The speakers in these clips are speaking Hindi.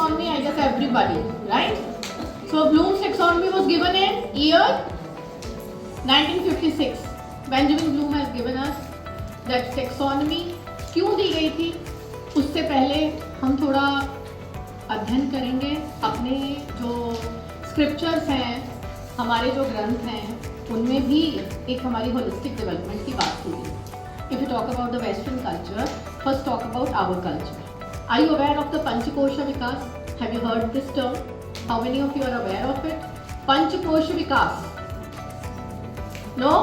taxonomy, I guess everybody, right? So Bloom's taxonomy was given in year 1956. Benjamin Bloom has given us that taxonomy. क्यों दी गई थी उससे पहले हम थोड़ा अध्ययन करेंगे अपने जो स्क्रिप्चर्स हैं, हमारे जो ग्रंथ हैं, उनमें भी एक हमारी होलिस्टिक डेवलपमेंट की बात होगी. If you talk about the Western culture, first talk about our culture. Are you aware of the Panchakosha Vikas? Have you heard this term? How many of you are aware of it? Panchakosha Vikas. No?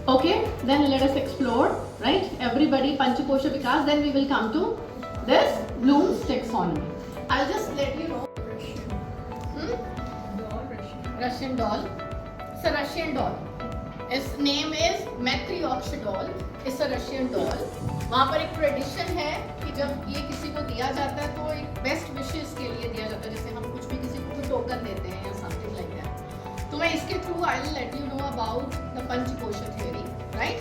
Okay, then let us explore, right? Everybody, Panchakosha Vikas. Then we will come to this Bloom's taxonomy. I'll just let you know. Russian doll. It's a Russian doll. Its name is Matryoshka doll. It's a Russian doll. वहाँ पर एक ट्रेडिशन है कि जब ये किसी को दिया जाता है तो एक बेस्ट विशेस के लिए दिया जाता है, जैसे हम कुछ भी किसी को टोकन देते हैं या समथिंग लाइक दैट. तो मैं इसके through I will let you know about the Panchakosha theory, right?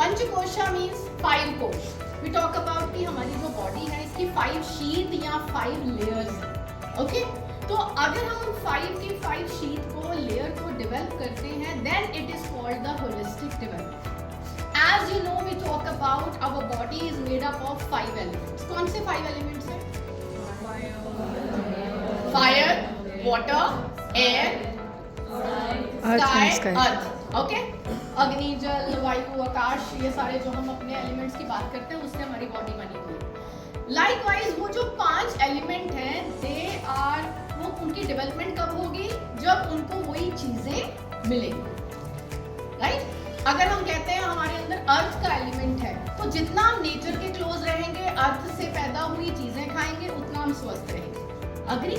Panchakosha means 5 कोश. वी टॉक अबाउट कि हमारी जो बॉडी है इसकी 5 शीट या 5 लेयर्स है. ओके, तो अगर हम 5 की 5 शीट को लेयर को डेवलप करते हैं then it is called the holistic development. As you know we talk about our body is made up of 5 elements. कौन से 5 एलिमेंट्स हैं? Fire, water, air, sky, earth. Okay, अग्नि, जल, वायु, आकाश, ये सारे जो हम अपने एलिमेंट्स की बात करते हैं उससे हमारी बॉडी बनी हुई है. लाइकवाइज वो जो 5 एलिमेंट हैं दे आर, वो उनकी डेवलपमेंट कब होगी? जब उनको वही चीजें मिलेंगी, राइट? अगर हम कहते हैं हमारे अंदर अर्थ का एलिमेंट है तो जितना हम नेचर के क्लोज रहेंगे, अर्थ से पैदा हुई चीजें खाएंगे, उतना हम स्वस्थ रहेंगे. अग्री?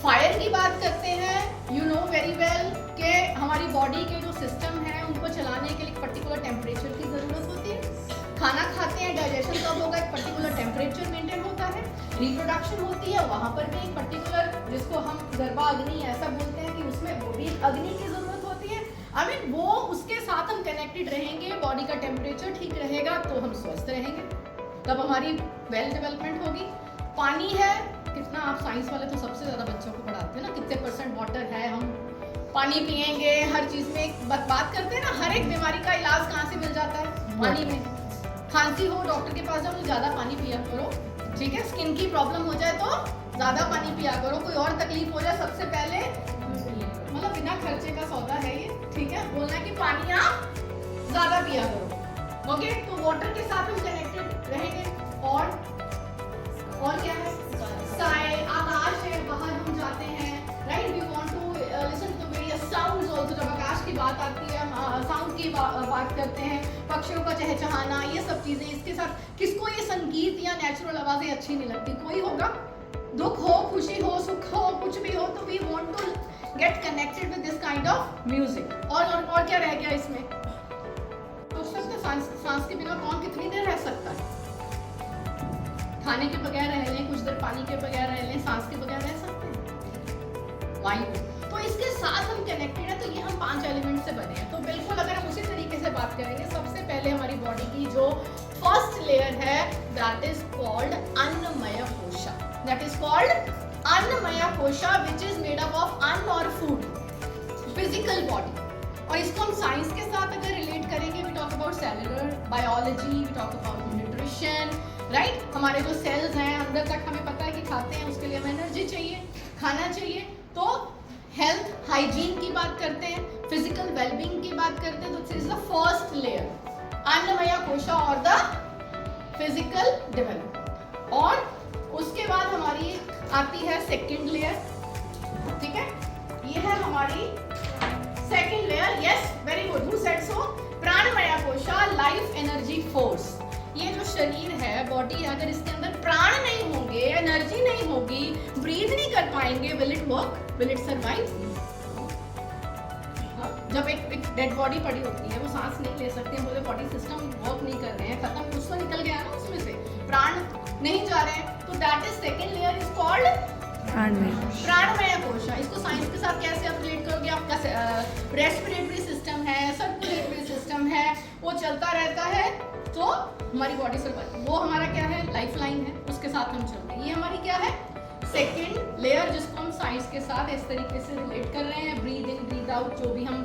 फायर की बात करते हैं, यू नो वेरी वेल कि हमारी बॉडी के जो सिस्टम है उनको चलाने के लिए एक पर्टिकुलर टेम्परेचर की जरूरत होती है. खाना खाते हैं, डाइजेशन कब होगा? एक पर्टिकुलर टेम्परेचर मेंटेन होता है. रिप्रोडक्शन होती है, वहाँ पर भी एक पर्टिकुलर, जिसको हम गर्भाग्नि ऐसा बोलते हैं कि उसमें वो भी अग्नि की जरूरत होती है. आई मीन वो उसके साथ हम कनेक्टेड रहेंगे, बॉडी का टेम्परेचर ठीक रहेगा तो हम स्वस्थ रहेंगे, तब हमारी वेल डेवलपमेंट होगी. पानी है, कितना आप साइंस वाले तो सबसे ज़्यादा बच्चों को पढ़ाते हैं ना, कितने % वाटर है, हम पानी पिएंगे. हर चीज़ में एक बात करते हैं ना, हर एक बीमारी का इलाज कहाँ से मिल जाता है? पानी में. खांसी हो, डॉक्टर के पास जाओ तो ज़्यादा पानी पिया करो, ठीक है? स्किन की प्रॉब्लम हो जाए तो ज़्यादा पानी पिया करो. कोई और तकलीफ हो जाए सबसे पहले, मतलब बिना खर्चे का सौदा है ये, ठीक है? बोलना है कि पानी आप ज़्यादा पिया करो. ओके, तो वाटर के साथ हम कनेक्टेड रहेंगे. और क्या है? स्काई, आकाश है, बाहर हम जाते हैं, right? We want to listen to various sounds also. जब आकाश की बात आती है, साउंड की बात करते हैं, पक्षियों का चहचहाना, ये सब चीजें. इसके साथ किसको ये संगीत या नेचुरल आवाजें अच्छी नहीं लगती? कोई होगा? दुख हो, खुशी हो, सुख हो, कुछ भी हो, तो we want to get connected with this kind of music. और क्या रह गया इसमें? तो सांस के बिना कौन कितनी देर रह सकता है? खाने के बगैर रह लें, कुछ देर पानी के बगैर रह लें, सांस के बगैर रह सकते हैं? वायु. तो इसके साथ हम कनेक्टेड है, तो ये हम 5 एलिमेंट से बने हैं. तो बिल्कुल अगर हम उसी तरीके से बात करेंगे, सबसे पहले हमारी बॉडी की जो फर्स्ट लेयर है that is called Annamaya kosha. That is called Annamaya kosha which is made up of anna और फूड, फिजिकल बॉडी. और इसको हम साइंस के साथ अगर रिलेट करेंगे, we talk about cellular biology, we talk about nutrition, right? हमारे जो सेल्स हैं अंदर तक हमें पता है कि खाते हैं, उसके लिए हमें एनर्जी चाहिए, खाना चाहिए. तो हेल्थ हाइजीन की बात करते हैं, फिजिकल वेलबींग की बात करते हैं. तो this is the first layer, Annamaya kosha और द फिजिकल डेवलपमेंट. और उसके बाद हमारी आती है सेकंड लेयर, ठीक है? ये है हमारी second layer. Yes, very good, who said so? Pranamaya kosha, life energy force. ये जो शरीर है, बॉडी, अगर इसके अंदर प्राण नहीं होंगे, एनर्जी नहीं होगी, ब्रीथ नहीं कर पाएंगे, will it work? Will it survive? जब एक डेड बॉडी पड़ी होती है, वो सांस नहीं ले सकती है, पूरे बॉडी सिस्टम वर्क नहीं कर रहे हैं, खत्म, कुछ तो निकल गया ना उसमें से, प्राण नहीं जा रहे हैं, तो that is second layer is called Pranamaya kosha. इसको साइंस के साथ कैसे आप रिलेट करोगे? आपका रेस्पिरेटरी सिस्टम है, सर्कुलेटरी सिस्टम है, वो चलता रहता है तो हमारी बॉडी सर्वाइव, वो हमारा क्या है, लाइफ लाइन है, उसके साथ हम चलते हैं। ये हमारी क्या है, सेकेंड लेयर, जिसको हम साइंस के साथ इस तरीके से रिलेट कर रहे हैं। ब्रीद इन ब्रीद आउट, जो भी हम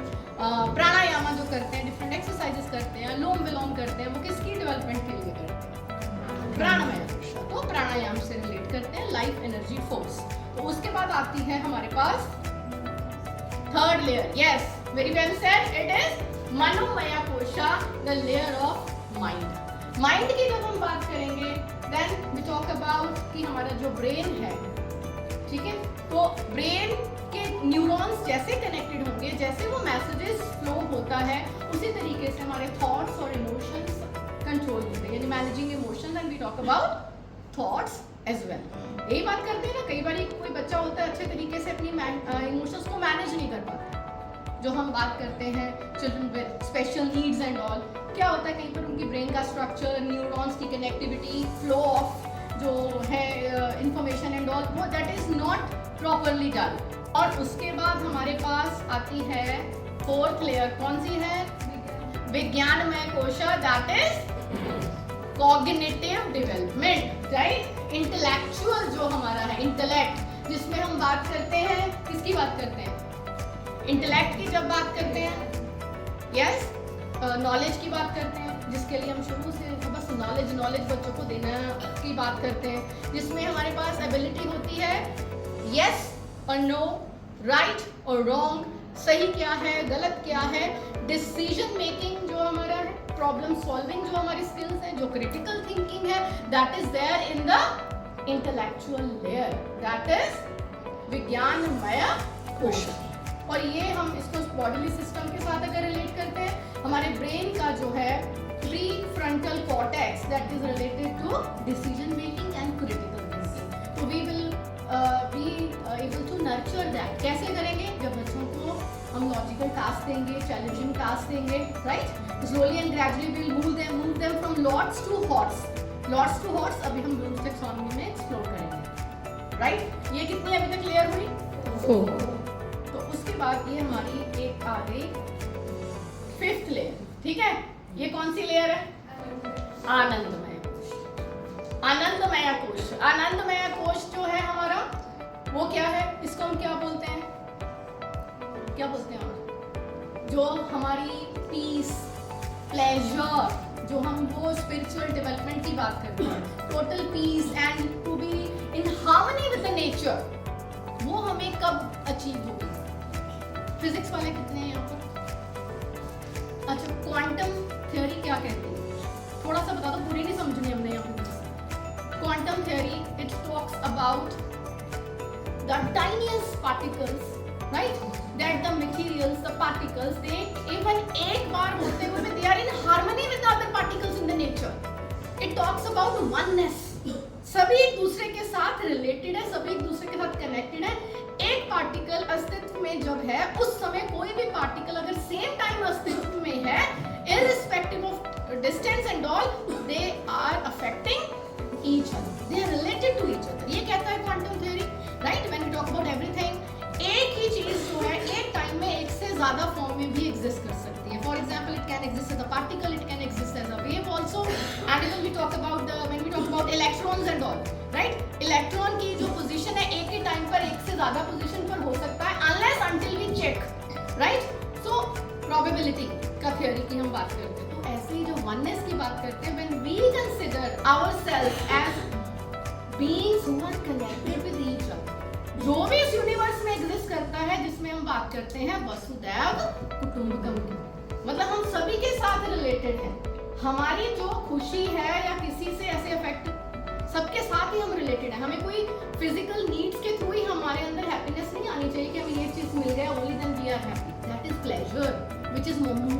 प्राणायाम जो करते हैं, डिफरेंट एक्सरसाइजेस करते हैं, अनुलोम विलोम करते हैं, वो किसकी डेवलपमेंट के लिए करते हैं, प्राणायाम। तो प्राणायाम से रिलेट करते हैं, लाइफ एनर्जी फोर्स। तो उसके बाद आती है हमारे पास third layer. Yes, very well said, it is Manomaya kosha, the layer of mind. Mind की जब हम बात करेंगे देन वी टॉक अबाउट कि हमारा जो ब्रेन है, ठीक है, तो ब्रेन के न्यूरॉन्स जैसे कनेक्टेड होंगे, जैसे वो मैसेजेस फ्लो होता है, उसी तरीके से हमारे थॉट्स और इमोशंस कंट्रोल होते हैं, यानी managing emotions, and we talk about thoughts as well. यही बात करते हैं ना, कई बार कोई बच्चा होता है अच्छे तरीके से अपनी इमोशंस को मैनेज नहीं कर पाता, जो हम बात करते हैं children with special needs and all. क्या होता है, कहीं पर उनकी ब्रेन का स्ट्रक्चर, न्यूरॉन्स की कनेक्टिविटी, फ्लो ऑफ जो है इंफॉर्मेशन एंड ऑल, वो that is not properly done. और उसके बाद हमारे पास आती है फोर्थ लेयर, कौन सी है, Vijnanamaya kosha, that is cognitive development, right, intellectual जो हमारा है, इंटेलेक्ट, जिसमें हम बात करते हैं, किसकी बात करते हैं, इंटेलेक्ट की जब बात करते हैं, यस, नॉलेज की बात करते हैं, जिसके लिए हम शुरू से बस नॉलेज बच्चों को देना की बात करते हैं, जिसमें हमारे पास एबिलिटी होती है यस और नो, राइट और रॉन्ग, सही क्या है, गलत क्या है, डिसीजन मेकिंग जो हमारा है, प्रॉब्लम सॉल्विंग जो हमारी स्किल्स है, जो क्रिटिकल थिंकिंग है, that is there in the intellectual layer, that is Vijnanamaya kosha. और ये हम इसको बॉडीली सिस्टम के साथ अगर रिलेट करते हैं, हमारे ब्रेन का जो है prefrontal cortex, that is related to decision making and critical thinking. तो we will be able to nurture that. कैसे करेंगे, जब बच्चों को हम लॉजिकल टास्क देंगे, चैलेंजिंग टास्क देंगे, right, slowly and gradually we will move them from LOTS to HOTS to HOTS. अभी हम ब्लूम्स टैक्सोनॉमी में एक्सप्लोर करेंगे, राइट। ये कितनी अभी तक क्लियर हुई? तो उसके बाद ये हमारी एक आ गई फिफ्थ लेयर, ठीक है। ये कौन सी लेयर है, आनंदमय कोश। आनंदमय कोश, आनंदमय कोश जो है हमारा, वो क्या है, इसको हम क्या बोलते हैं, क्या बोलते हैं हम, जो हमारी पीस, प्लेजर, जो हम वो स्पिरिचुअल डेवलपमेंट की बात करते हैं, total peace and to be in harmony with the nature, वो हमें कब अचीव होगी? फिजिक्स वाले कितने हैं यहाँ पर? अच्छा, क्वांटम थ्योरी क्या कहती है, थोड़ा सा बता दो, पूरी नहीं समझनी हमने यहाँ पर। Quantum theory, it talks about the tiniest particles, right, that the materials, the particles, they even एक बार होते हुए they are in harmony with the other particles in the nature. It talks about oneness, सभी एक दूसरे के साथ रिलेटेड है, सभी एक दूसरे के साथ कनेक्टेड है। एक पार्टिकल अस्तित्व में जब है, उस समय कोई भी पार्टिकल अगर सेम टाइम अस्तित्व में है, irrespective of distance and all, they are affecting each other, they are related to each other। ये कहता है quantum theory, right. When we talk about everything, एक ही चीज जो है एक टाइम में एक से ज्यादा फॉर्म में भी एग्जिस्ट कर सकती है। For example, it can exist as a particle, it can exist as a wave also. And when we talk about electrons and all, right, electron की जो पोजीशन है एक ही टाइम पर एक से ज्यादा पोजीशन पर हो सकता है, unless until we check, right. So probability का थ्योरी की हम बात करते हैं, तो ऐसे ही जो वननेस की बात करते हैं, when we consider ourselves as beings who are connected with each other, जो भी इस यूनिवर्स में एग्जिस्ट करता है, जिसमें हम बात करते हैं वसुदैव कुटुंबकम की, मतलब हम सभी के साथ रिलेटेड हैं। हमारी जो खुशी है या किसी से ऐसे अफेक्ट, सबके साथ ही हम रिलेटेड हैं। हमें कोई फिजिकल नीड्स के थ्रू ही हमारे अंदर हैप्पीनेस नहीं आनी चाहिए कि हमें ये चीज मिल गया, only then we are happy, that is pleasure which is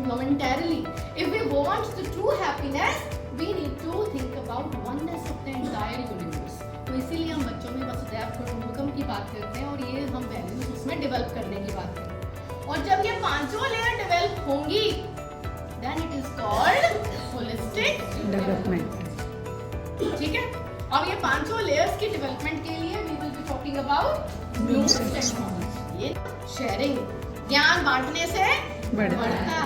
momentarily. If we want the true happiness, we need to think about oneness of the entire universe. तो इसीलिए हम बच्चों में वसुदैव कुटुंबकम की बात करते हैं, और ये हम वैल्यूज उसमें डेवलप करने की बात करते हैं। और जब ये पांचों लेयर डेवलप होंगी, then it is called holistic development, ठीक है। अब ये पांचों लेयर्स की डेवलपमेंट के लिए we will be talking about Bloom's taxonomy. ये शेयरिंग, ज्ञान बांटने से बढ़ता है।